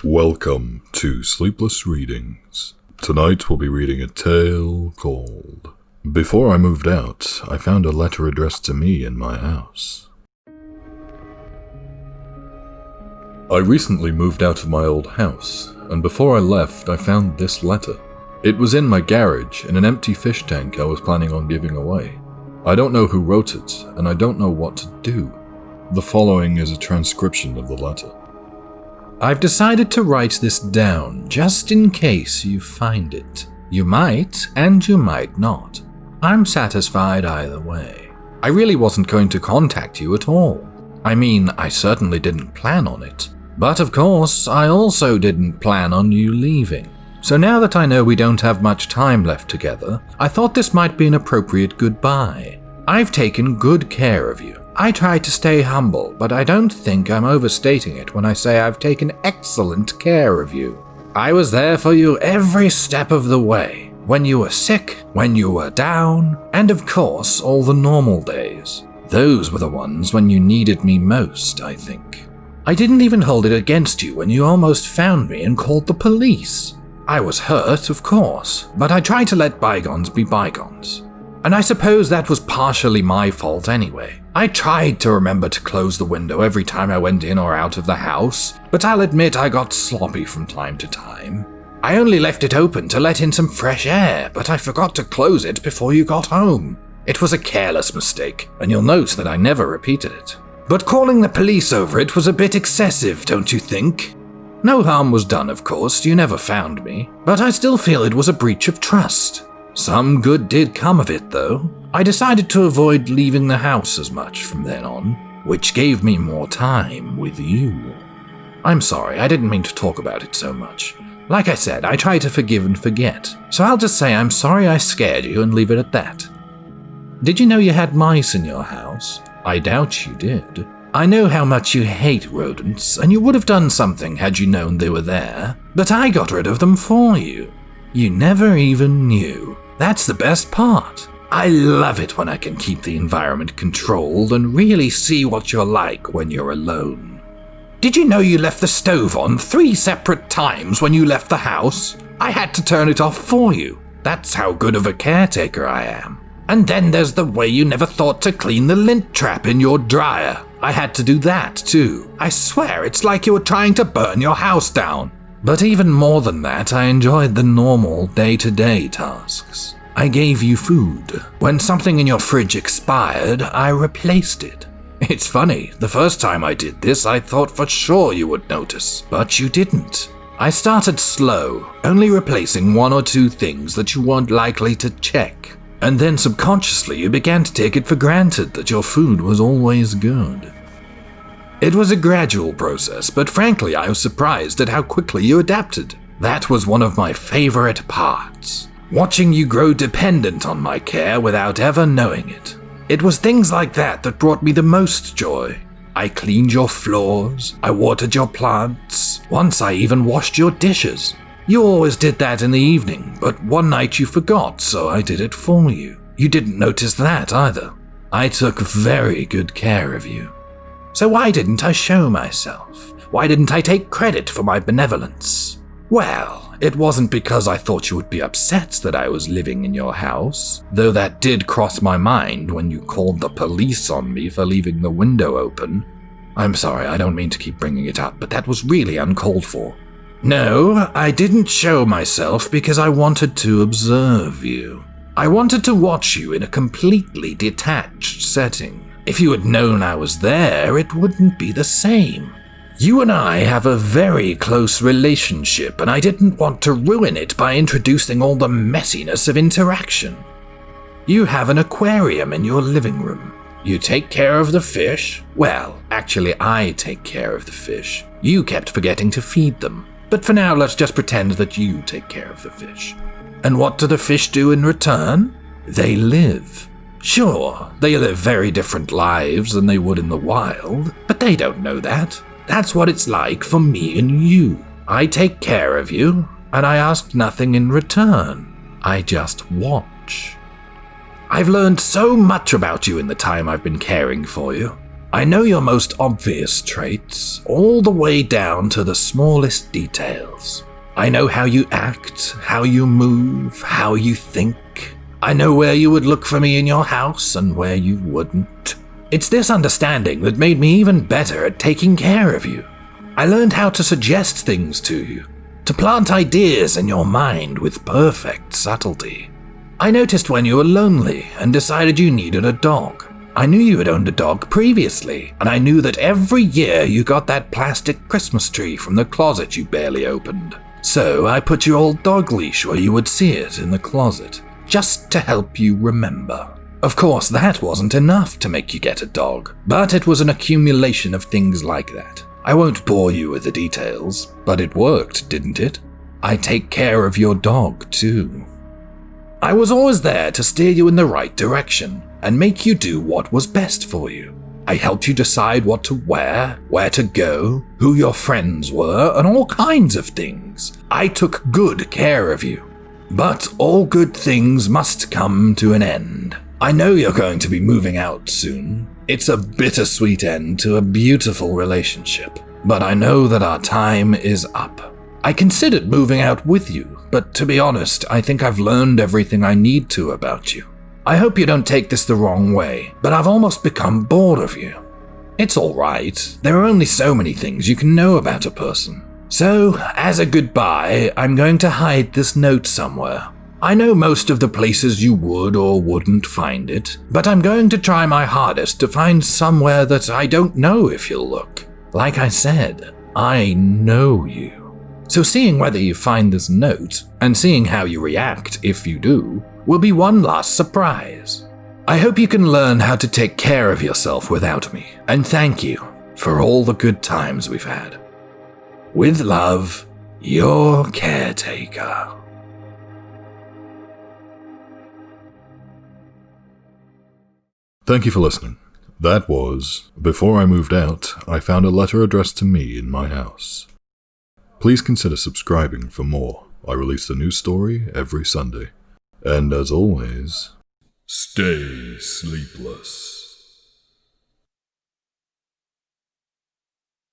Welcome to Sleepless Readings. Tonight we'll be reading a tale called Before I Moved Out, I Found a Letter Addressed to Me in My House. I recently moved out of my old house, and before I left, I found this letter. It was in my garage in an empty fish tank I was planning on giving away. I don't know who wrote it, and I don't know what to do. The following is a transcription of the letter. I've decided to write this down just in case you find it. You might, and you might not. I'm satisfied either way. I really wasn't going to contact you at all. I mean, I certainly didn't plan on it. But of course, I also didn't plan on you leaving. So now that I know we don't have much time left together, I thought this might be an appropriate goodbye. I've taken good care of you. I try to stay humble, but I don't think I'm overstating it when I say I've taken excellent care of you. I was there for you every step of the way, when you were sick, when you were down, and of course all the normal days. Those were the ones when you needed me most, I think. I didn't even hold it against you when you almost found me and called the police. I was hurt, of course, but I tried to let bygones be bygones. And I suppose that was partially my fault anyway. I tried to remember to close the window every time I went in or out of the house, but I'll admit I got sloppy from time to time. I only left it open to let in some fresh air, but I forgot to close it before you got home. It was a careless mistake, and you'll note that I never repeated it. But calling the police over it was a bit excessive, don't you think? No harm was done, of course, you never found me, but I still feel it was a breach of trust. Some good did come of it, though. I decided to avoid leaving the house as much from then on, which gave me more time with you. I'm sorry, I didn't mean to talk about it so much. Like I said, I try to forgive and forget, so I'll just say I'm sorry I scared you and leave it at that. Did you know you had mice in your house? I doubt you did. I know how much you hate rodents, and you would have done something had you known they were there, but I got rid of them for you. You never even knew. That's the best part. I love it when I can keep the environment controlled and really see what you're like when you're alone. Did you know you left the stove on 3 separate times when you left the house? I had to turn it off for you. That's how good of a caretaker I am. And then there's the way you never thought to clean the lint trap in your dryer. I had to do that too. I swear it's like you were trying to burn your house down. But even more than that, I enjoyed the normal day-to-day tasks. I gave you food. When something in your fridge expired, I replaced it. It's funny, the first time I did this, I thought for sure you would notice, but you didn't. I started slow, only replacing 1 or 2 things that you weren't likely to check. And then subconsciously you began to take it for granted that your food was always good. It was a gradual process, but frankly I was surprised at how quickly you adapted. That was one of my favorite parts. Watching you grow dependent on my care without ever knowing it. It was things like that that brought me the most joy. I cleaned your floors, I watered your plants, once I even washed your dishes. You always did that in the evening, but one night you forgot, so I did it for you. You didn't notice that either. I took very good care of you. So why didn't I show myself? Why didn't I take credit for my benevolence? Well, it wasn't because I thought you would be upset that I was living in your house, though that did cross my mind when you called the police on me for leaving the window open. I'm sorry, I don't mean to keep bringing it up, but that was really uncalled for. No, I didn't show myself because I wanted to observe you. I wanted to watch you in a completely detached setting. If you had known I was there, it wouldn't be the same. You and I have a very close relationship, and I didn't want to ruin it by introducing all the messiness of interaction. You have an aquarium in your living room. You take care of the fish. Well, actually, I take care of the fish. You kept forgetting to feed them. But for now, let's just pretend that you take care of the fish. And what do the fish do in return? They live. Sure, they live very different lives than they would in the wild, but they don't know that. That's what it's like for me and you. I take care of you, and I ask nothing in return. I just watch. I've learned so much about you in the time I've been caring for you. I know your most obvious traits, all the way down to the smallest details. I know how you act, how you move, how you think. I know where you would look for me in your house and where you wouldn't. It's this understanding that made me even better at taking care of you. I learned how to suggest things to you, to plant ideas in your mind with perfect subtlety. I noticed when you were lonely and decided you needed a dog. I knew you had owned a dog previously, and I knew that every year you got that plastic Christmas tree from the closet you barely opened. So I put your old dog leash where you would see it in the closet, just to help you remember. Of course, that wasn't enough to make you get a dog, but it was an accumulation of things like that. I won't bore you with the details, but it worked, didn't it? I take care of your dog, too. I was always there to steer you in the right direction and make you do what was best for you. I helped you decide what to wear, where to go, who your friends were, and all kinds of things. I took good care of you. But all good things must come to an end. I know you're going to be moving out soon. It's a bittersweet end to a beautiful relationship, but I know that our time is up. I considered moving out with you, but to be honest, I think I've learned everything I need to about you. I hope you don't take this the wrong way, but I've almost become bored of you. It's alright, there are only so many things you can know about a person. So, as a goodbye, I'm going to hide this note somewhere. I know most of the places you would or wouldn't find it, but I'm going to try my hardest to find somewhere that I don't know if you'll look. Like I said, I know you. So seeing whether you find this note, and seeing how you react if you do, will be one last surprise. I hope you can learn how to take care of yourself without me, and thank you for all the good times we've had. With love, your caretaker. Thank you for listening. That was Before I Moved Out, I Found a Letter Addressed to Me in My House. Please consider subscribing for more. I release a new story every Sunday. And as always, stay sleepless.